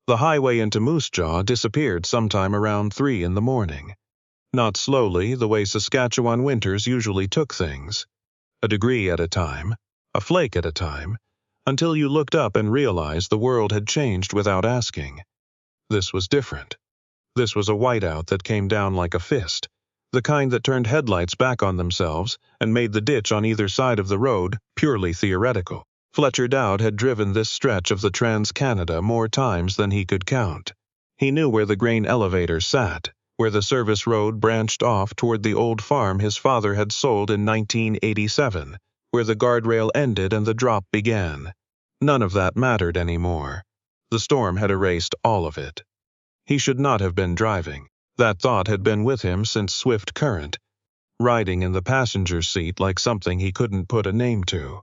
The highway into Moose Jaw disappeared sometime around 3 in the morning. Not slowly, the way Saskatchewan winters usually took things. A degree at a time, a flake at a time, until you looked up and realized the world had changed without asking. This was different. This was a whiteout that came down like a fist, the kind that turned headlights back on themselves and made the ditch on either side of the road purely theoretical. Fletcher Dowd had driven this stretch of the Trans-Canada more times than he could count. He knew where the grain elevator sat, where the service road branched off toward the old farm his father had sold in 1987, where the guardrail ended and the drop began. None of that mattered anymore. The storm had erased all of it. He should not have been driving. That thought had been with him since Swift Current, riding in the passenger seat like something he couldn't put a name to.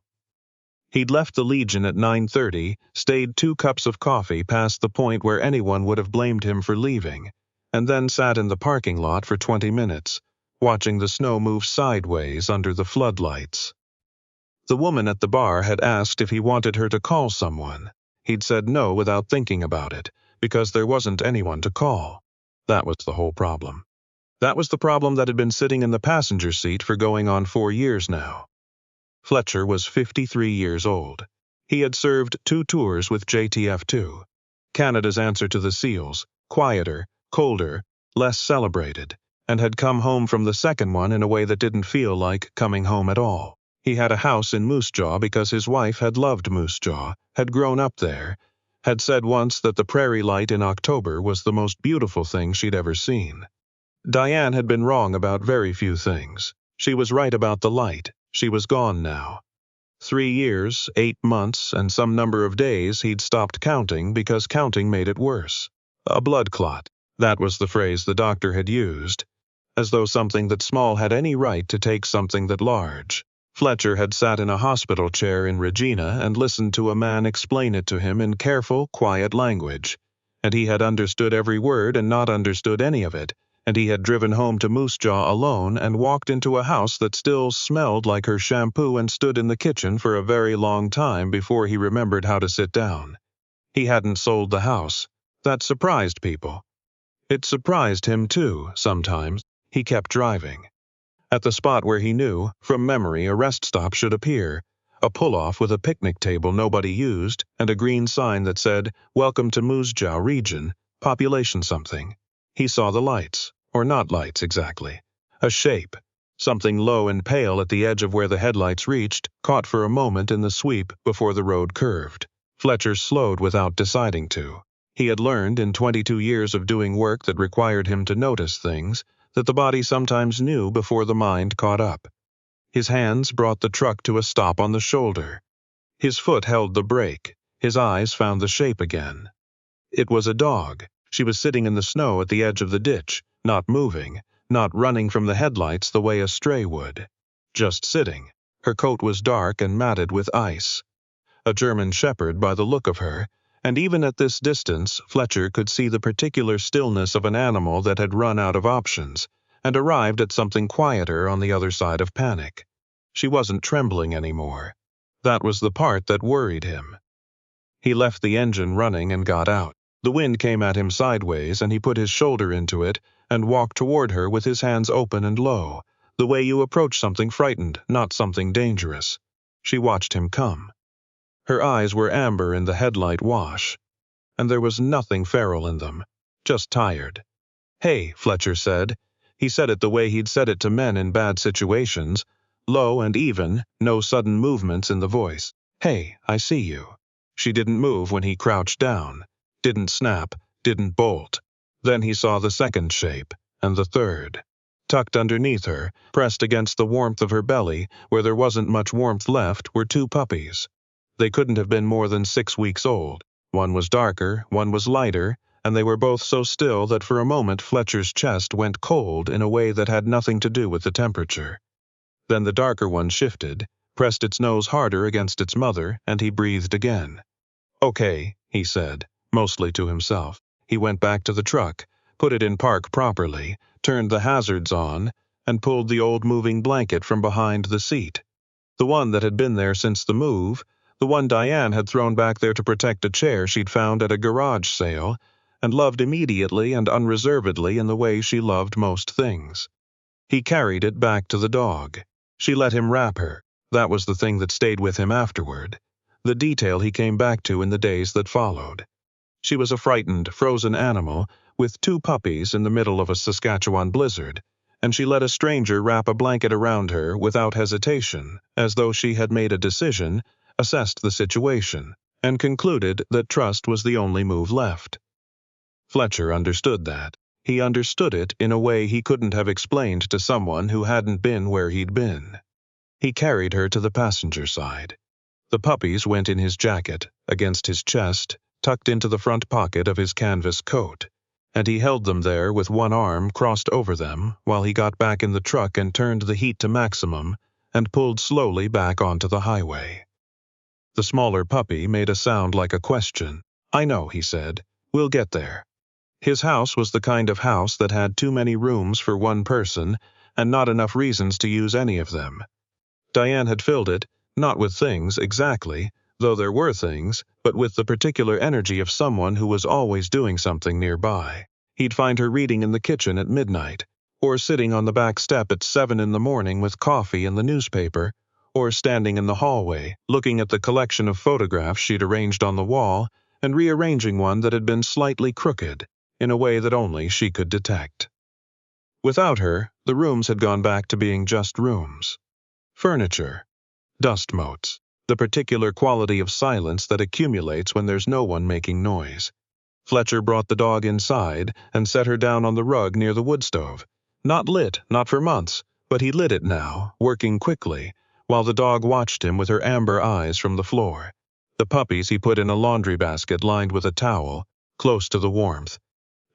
He'd left the Legion at 9:30, stayed 2 cups of coffee past the point where anyone would have blamed him for leaving, and then sat in the parking lot for 20 minutes, watching the snow move sideways under the floodlights. The woman at the bar had asked if he wanted her to call someone. He'd said no without thinking about it, because there wasn't anyone to call. That was the whole problem. That was the problem that had been sitting in the passenger seat for going on 4 years now. Fletcher was 53 years old. He had served 2 tours with JTF2, Canada's answer to the SEALs, quieter, colder, less celebrated, and had come home from the second one in a way that didn't feel like coming home at all. He had a house in Moose Jaw because his wife had loved Moose Jaw, had grown up there, had said once that the prairie light in October was the most beautiful thing she'd ever seen. Diane had been wrong about very few things. She was right about the light. She was gone now. 3 years, 8 months, and some number of days he'd stopped counting because counting made it worse. A blood clot. That was the phrase the doctor had used, as though something that small had any right to take something that large. Fletcher had sat in a hospital chair in Regina and listened to a man explain it to him in careful, quiet language, and he had understood every word and not understood any of it, and he had driven home to Moose Jaw alone and walked into a house that still smelled like her shampoo and stood in the kitchen for a very long time before he remembered how to sit down. He hadn't sold the house. That surprised people. It surprised him, too, sometimes. He kept driving. At the spot where he knew, from memory, a rest stop should appear, a pull-off with a picnic table nobody used, and a green sign that said, "Welcome to Moose Jaw Region, population something." He saw the lights, or not lights exactly. A shape, something low and pale at the edge of where the headlights reached, caught for a moment in the sweep before the road curved. Fletcher slowed without deciding to. He had learned in 22 years of doing work that required him to notice things, that the body sometimes knew before the mind caught up. His hands brought the truck to a stop on the shoulder. His foot held the brake. His eyes found the shape again. It was a dog. She was sitting in the snow at the edge of the ditch, not moving, not running from the headlights the way a stray would. Just sitting. Her coat was dark and matted with ice. A German shepherd by the look of her, and even at this distance Fletcher could see the particular stillness of an animal that had run out of options, and arrived at something quieter on the other side of panic. She wasn't trembling anymore. That was the part that worried him. He left the engine running and got out. The wind came at him sideways, and he put his shoulder into it and walked toward her with his hands open and low, the way you approach something frightened, not something dangerous. She watched him come. Her eyes were amber in the headlight wash, and there was nothing feral in them, just tired. "Hey," Fletcher said. He said it the way he'd said it to men in bad situations, low and even, no sudden movements in the voice. "Hey, I see you." She didn't move when he crouched down. Didn't snap, didn't bolt. Then he saw the second shape, and the third. Tucked underneath her, pressed against the warmth of her belly, where there wasn't much warmth left, were 2 puppies. They couldn't have been more than 6 weeks old. One was darker, one was lighter, and they were both so still that for a moment Fletcher's chest went cold in a way that had nothing to do with the temperature. Then the darker one shifted, pressed its nose harder against its mother, and he breathed again. "Okay," he said, mostly to himself. He went back to the truck, put it in park properly, turned the hazards on, and pulled the old moving blanket from behind the seat. The one that had been there since the move, the one Diane had thrown back there to protect a chair she'd found at a garage sale, and loved immediately and unreservedly in the way she loved most things. He carried it back to the dog. She let him wrap her. That was the thing that stayed with him afterward, the detail he came back to in the days that followed. She was a frightened, frozen animal with 2 puppies in the middle of a Saskatchewan blizzard, and she let a stranger wrap a blanket around her without hesitation, as though she had made a decision, assessed the situation, and concluded that trust was the only move left. Fletcher understood that. He understood it in a way he couldn't have explained to someone who hadn't been where he'd been. He carried her to the passenger side. The puppies went in his jacket, against his chest, tucked into the front pocket of his canvas coat, and he held them there with one arm crossed over them while he got back in the truck and turned the heat to maximum and pulled slowly back onto the highway. The smaller puppy made a sound like a question. "I know," he said. "We'll get there." His house was the kind of house that had too many rooms for one person and not enough reasons to use any of them. Diane had filled it, not with things exactly, though there were things, but with the particular energy of someone who was always doing something nearby. He'd find her reading in the kitchen at midnight, or sitting on the back step at 7 in the morning with coffee and the newspaper, or standing in the hallway, looking at the collection of photographs she'd arranged on the wall and rearranging one that had been slightly crooked, in a way that only she could detect. Without her, the rooms had gone back to being just rooms. Furniture. Dust motes. The particular quality of silence that accumulates when there's no one making noise. Fletcher brought the dog inside and set her down on the rug near the wood stove. Not lit, not for months, but he lit it now, working quickly, while the dog watched him with her amber eyes from the floor. The puppies he put in a laundry basket lined with a towel, close to the warmth.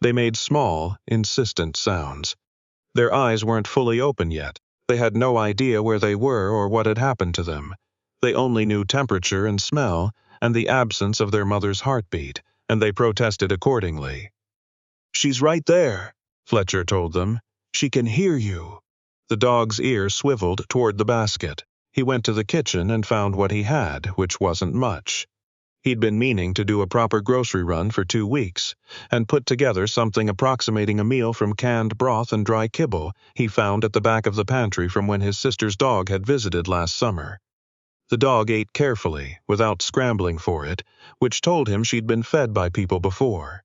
They made small, insistent sounds. Their eyes weren't fully open yet. They had no idea where they were or what had happened to them. They only knew temperature and smell and the absence of their mother's heartbeat, and they protested accordingly. "She's right there," Fletcher told them. "She can hear you." The dog's ear swiveled toward the basket. He went to the kitchen and found what he had, which wasn't much. He'd been meaning to do a proper grocery run for 2 weeks, and put together something approximating a meal from canned broth and dry kibble he found at the back of the pantry from when his sister's dog had visited last summer. The dog ate carefully, without scrambling for it, which told him she'd been fed by people before.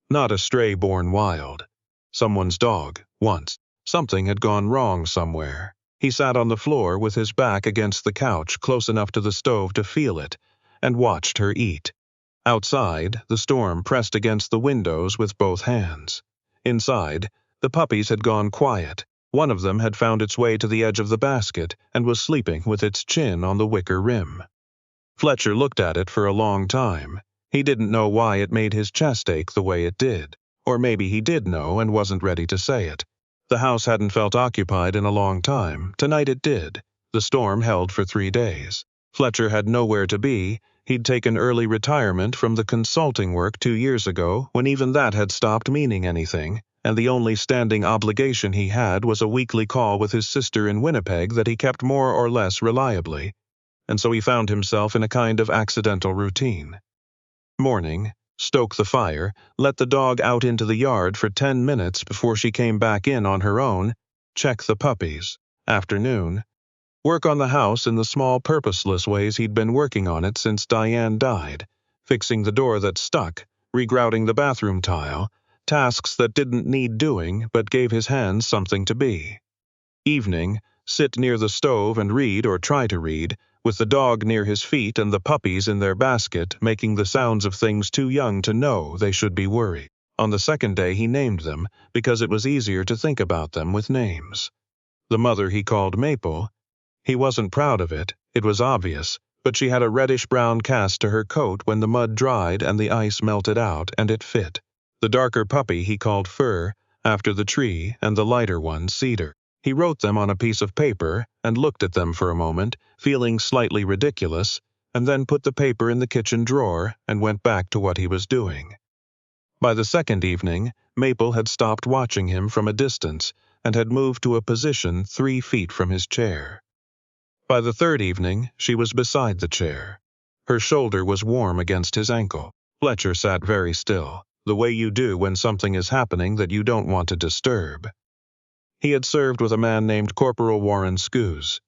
Not a stray born wild. Someone's dog, once. Something had gone wrong somewhere. He sat on the floor with his back against the couch close enough to the stove to feel it, and watched her eat. Outside, the storm pressed against the windows with both hands. Inside, the puppies had gone quiet. One of them had found its way to the edge of the basket and was sleeping with its chin on the wicker rim. Fletcher looked at it for a long time. He didn't know why it made his chest ache the way it did. Or maybe he did know and wasn't ready to say it. The house hadn't felt occupied in a long time. Tonight it did. The storm held for 3 days. Fletcher had nowhere to be. He'd taken early retirement from the consulting work 2 years ago, when even that had stopped meaning anything, and the only standing obligation he had was a weekly call with his sister in Winnipeg that he kept more or less reliably, and so he found himself in a kind of accidental routine. Morning, stoke the fire, let the dog out into the yard for 10 minutes before she came back in on her own, check the puppies. Afternoon, work on the house in the small purposeless ways he'd been working on it since Diane died, fixing the door that stuck, regrouting the bathroom tile, tasks that didn't need doing but gave his hands something to be. Evening, sit near the stove and read or try to read, with the dog near his feet and the puppies in their basket making the sounds of things too young to know they should be worried. On the second day he named them because it was easier to think about them with names. The mother he called Maple. He wasn't proud of it, it was obvious, but she had a reddish-brown cast to her coat when the mud dried and the ice melted out, and it fit. The darker puppy he called Fur, after the tree, and the lighter one Cedar. He wrote them on a piece of paper and looked at them for a moment, feeling slightly ridiculous, and then put the paper in the kitchen drawer and went back to what he was doing. By the second evening, Maple had stopped watching him from a distance and had moved to a position 3 feet from his chair. By the third evening, she was beside the chair. Her shoulder was warm against his ankle. Fletcher sat very still, the way you do when something is happening that you don't want to disturb. He had served with a man named Corporal Warren Scoos.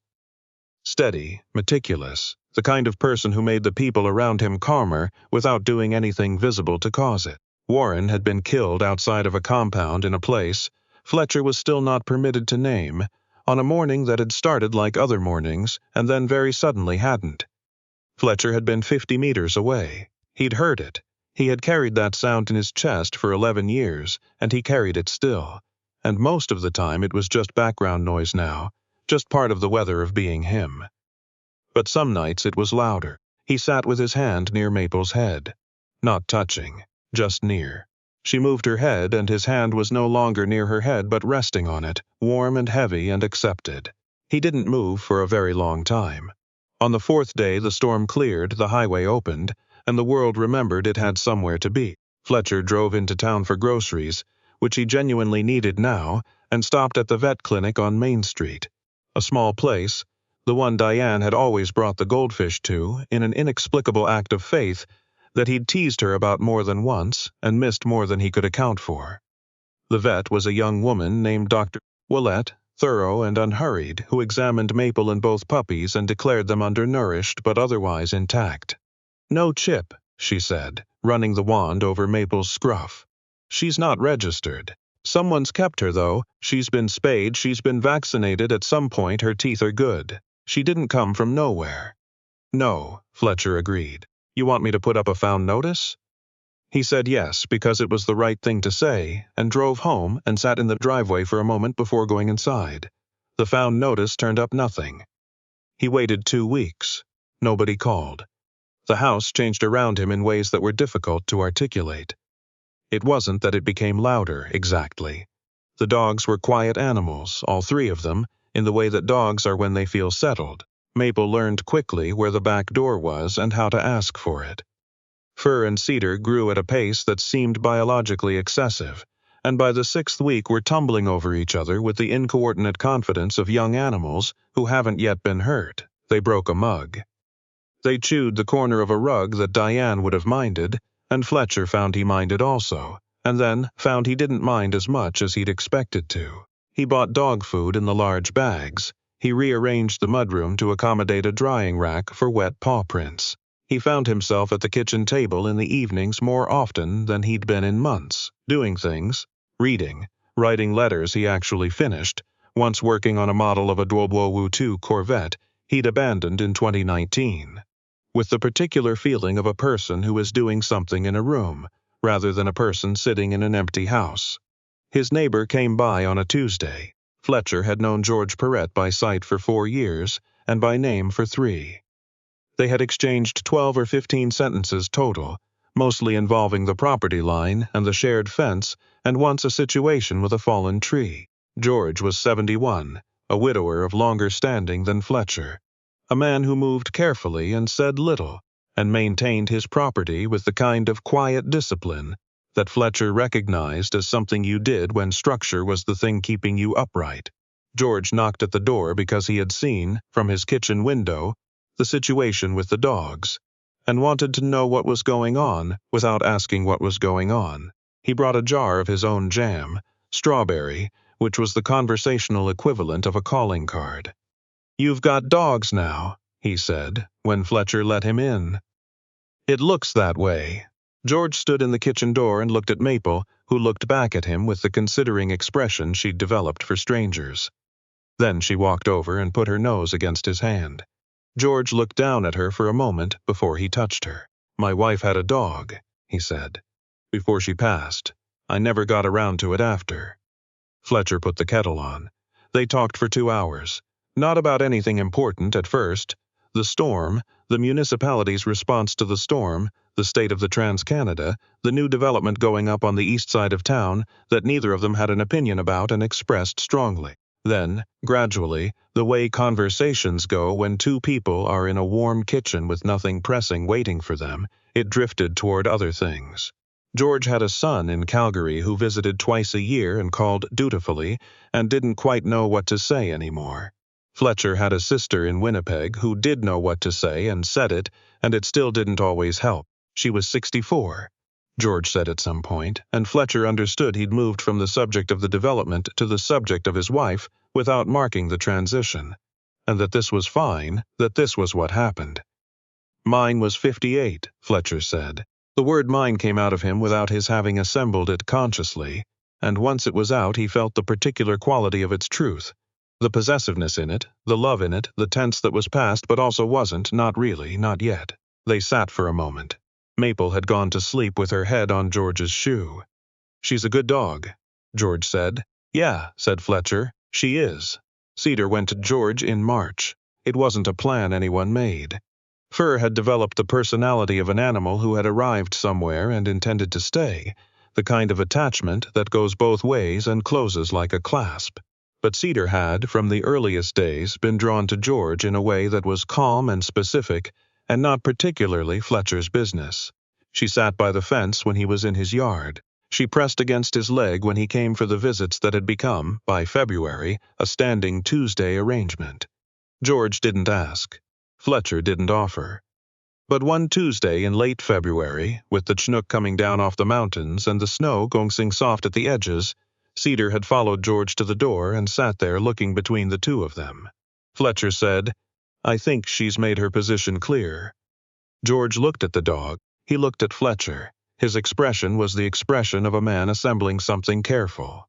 Steady, meticulous, the kind of person who made the people around him calmer without doing anything visible to cause it. Warren had been killed outside of a compound in a place Fletcher was still not permitted to name, on a morning that had started like other mornings and then very suddenly hadn't. Fletcher had been 50 meters away. He'd heard it. He had carried that sound in his chest for 11 years, and he carried it still. And most of the time it was just background noise now, just part of the weather of being him. But some nights it was louder. He sat with his hand near Maple's head. Not touching, just near. She moved her head, and his hand was no longer near her head but resting on it, warm and heavy and accepted. He didn't move for a very long time. On the 4th day the storm cleared, the highway opened, and the world remembered it had somewhere to be. Fletcher drove into town for groceries, which he genuinely needed now, and stopped at the vet clinic on Main Street. A small place, the one Diane had always brought the goldfish to, in an inexplicable act of faith that he'd teased her about more than once and missed more than he could account for. The vet was a young woman named Dr. Willette, thorough and unhurried, who examined Maple and both puppies and declared them undernourished but otherwise intact. "No chip," she said, running the wand over Maple's scruff. "She's not registered. Someone's kept her, though. She's been spayed, she's been vaccinated, at some point her teeth are good. She didn't come from nowhere." "No," Fletcher agreed. "You want me to put up a found notice?" He said yes, because it was the right thing to say, and drove home and sat in the driveway for a moment before going inside. The found notice turned up nothing. He waited 2 weeks. Nobody called. The house changed around him in ways that were difficult to articulate. It wasn't that it became louder, exactly. The dogs were quiet animals, all 3 of them, in the way that dogs are when they feel settled. Maple learned quickly where the back door was and how to ask for it. Fir and cedar grew at a pace that seemed biologically excessive, and by the 6th week were tumbling over each other with the incoordinate confidence of young animals who haven't yet been hurt. They broke a mug. They chewed the corner of a rug that Diane would have minded, and Fletcher found he minded also, and then found he didn't mind as much as he'd expected to. He bought dog food in the large bags. He rearranged the mudroom to accommodate a drying rack for wet paw prints. He found himself at the kitchen table in the evenings more often than he'd been in months, doing things, reading, writing letters he actually finished, once working on a model of a Duobuowu-2 Corvette he'd abandoned in 2019, with the particular feeling of a person who is doing something in a room, rather than a person sitting in an empty house. His neighbor came by on a Tuesday. Fletcher had known George Perrette by sight for 4 years, and by name for 3. They had exchanged 12 or 15 sentences total, mostly involving the property line and the shared fence, and once a situation with a fallen tree. George was 71, a widower of longer standing than Fletcher, a man who moved carefully and said little, and maintained his property with the kind of quiet discipline that Fletcher recognized as something you did when structure was the thing keeping you upright. George knocked at the door because he had seen, from his kitchen window, the situation with the dogs, and wanted to know what was going on without asking what was going on. He brought a jar of his own jam, strawberry, which was the conversational equivalent of a calling card. "You've got dogs now," he said, when Fletcher let him in. "It looks that way." George stood in the kitchen door and looked at Maple, who looked back at him with the considering expression she'd developed for strangers. Then she walked over and put her nose against his hand. George looked down at her for a moment before he touched her. "My wife had a dog," he said, "before she passed. I never got around to it after." Fletcher put the kettle on. They talked for 2 hours. Not about anything important at first. The storm, the municipality's response to the storm, the state of the Trans-Canada, the new development going up on the east side of town that neither of them had an opinion about and expressed strongly. Then, gradually, the way conversations go when 2 people are in a warm kitchen with nothing pressing waiting for them, it drifted toward other things. George had a son in Calgary who visited twice a year and called dutifully and didn't quite know what to say anymore. Fletcher had a sister in Winnipeg who did know what to say and said it and it still didn't always help. She was 64, George said at some point, and Fletcher understood he'd moved from the subject of the development to the subject of his wife without marking the transition, and that this was fine, that this was what happened. Mine was 58, Fletcher said. The word mine came out of him without his having assembled it consciously, and once it was out he felt the particular quality of its truth, the possessiveness in it, the love in it, the tense that was past but also wasn't, not really, not yet. They sat for a moment. Maple had gone to sleep with her head on George's shoe. "She's a good dog," George said. "Yeah," said Fletcher, "she is." Cedar went to George in March. It wasn't a plan anyone made. Fur had developed the personality of an animal who had arrived somewhere and intended to stay, the kind of attachment that goes both ways and closes like a clasp. But Cedar had, from the earliest days, been drawn to George in a way that was calm and specific, and not particularly Fletcher's business. She sat by the fence when he was in his yard. She pressed against his leg when he came for the visits that had become, by February, a standing Tuesday arrangement. George didn't ask. Fletcher didn't offer. But one Tuesday in late February, with the Chinook coming down off the mountains and the snow going soft at the edges, Cedar had followed George to the door and sat there looking between the two of them. Fletcher said, "I think she's made her position clear." George looked at the dog. He looked at Fletcher. His expression was the expression of a man assembling something careful.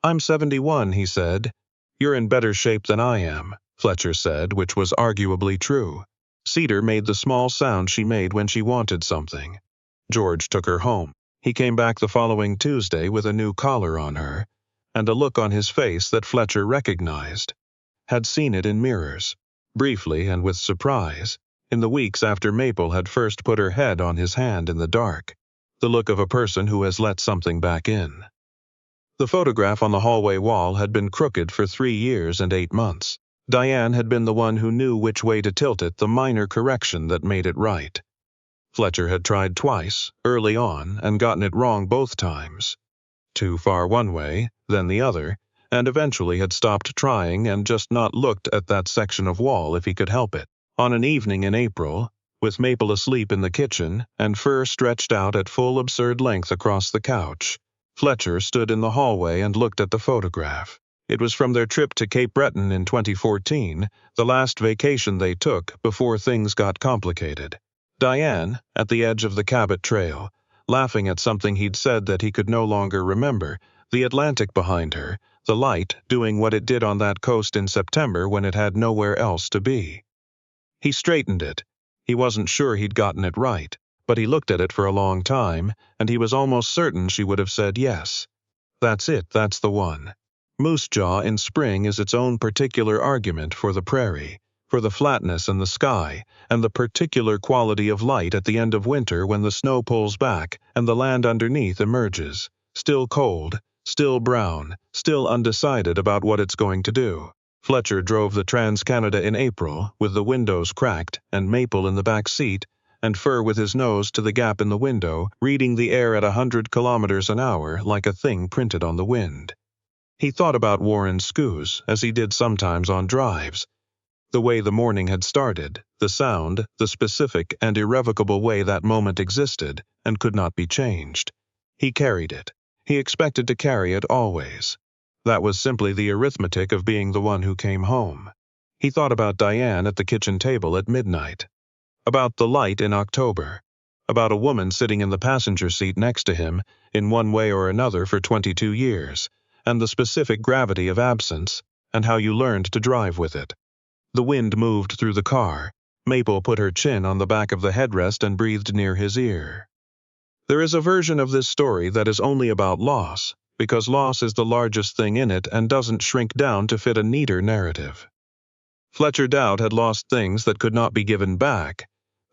"I'm 71, he said. "You're in better shape than I am," Fletcher said, which was arguably true. Cedar made the small sound she made when she wanted something. George took her home. He came back the following Tuesday with a new collar on her, and a look on his face that Fletcher recognized. Had seen it in mirrors, briefly and with surprise, in the weeks after Maple had first put her head on his hand in the dark, the look of a person who has let something back in. The photograph on the hallway wall had been crooked for 3 years and 8 months. Diane had been the one who knew which way to tilt it, the minor correction that made it right. Fletcher had tried twice, early on, and gotten it wrong both times. Too far one way, then the other, and eventually had stopped trying and just not looked at that section of wall if he could help it. On an evening in April, with Maple asleep in the kitchen and Fur stretched out at full absurd length across the couch, Fletcher stood in the hallway and looked at the photograph. It was from their trip to Cape Breton in 2014, the last vacation they took before things got complicated. Diane, at the edge of the Cabot Trail, laughing at something he'd said that he could no longer remember, the Atlantic behind her, the light doing what it did on that coast in September when it had nowhere else to be. He straightened it. He wasn't sure he'd gotten it right, but he looked at it for a long time, and he was almost certain she would have said yes. That's it, that's the one. Moose Jaw in spring is its own particular argument for the prairie, for the flatness and the sky, and the particular quality of light at the end of winter when the snow pulls back and the land underneath emerges, still cold, still brown, still undecided about what it's going to do. Fletcher drove the Trans-Canada in April, with the windows cracked and Maple in the back seat, and Fur with his nose to the gap in the window, reading the air at 100 kilometers an hour like a thing printed on the wind. He thought about Warren's scoos, as he did sometimes on drives. The way the morning had started, the sound, the specific and irrevocable way that moment existed and could not be changed. He carried it. He expected to carry it always. That was simply the arithmetic of being the one who came home. He thought about Diane at the kitchen table at midnight, about the light in October, about a woman sitting in the passenger seat next to him in one way or another for 22 years, and the specific gravity of absence, and how you learned to drive with it. The wind moved through the car. Maple put her chin on the back of the headrest and breathed near his ear. There is a version of this story that is only about loss, because loss is the largest thing in it and doesn't shrink down to fit a neater narrative. Fletcher Dowd had lost things that could not be given back.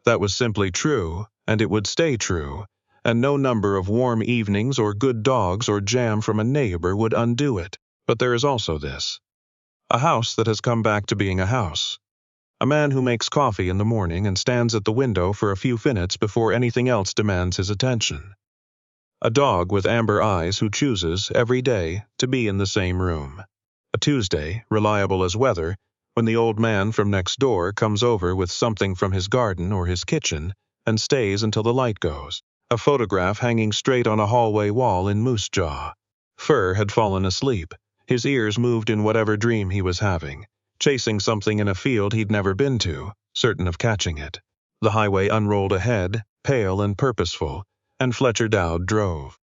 That was simply true, and it would stay true, and no number of warm evenings or good dogs or jam from a neighbor would undo it. But there is also this. A house that has come back to being a house. A man who makes coffee in the morning and stands at the window for a few minutes before anything else demands his attention. A dog with amber eyes who chooses, every day, to be in the same room. A Tuesday, reliable as weather, when the old man from next door comes over with something from his garden or his kitchen and stays until the light goes. A photograph hanging straight on a hallway wall in Moose Jaw. Fur had fallen asleep. His ears moved in whatever dream he was having, chasing something in a field he'd never been to, certain of catching it. The highway unrolled ahead, pale and purposeful, and Fletcher Dowd drove.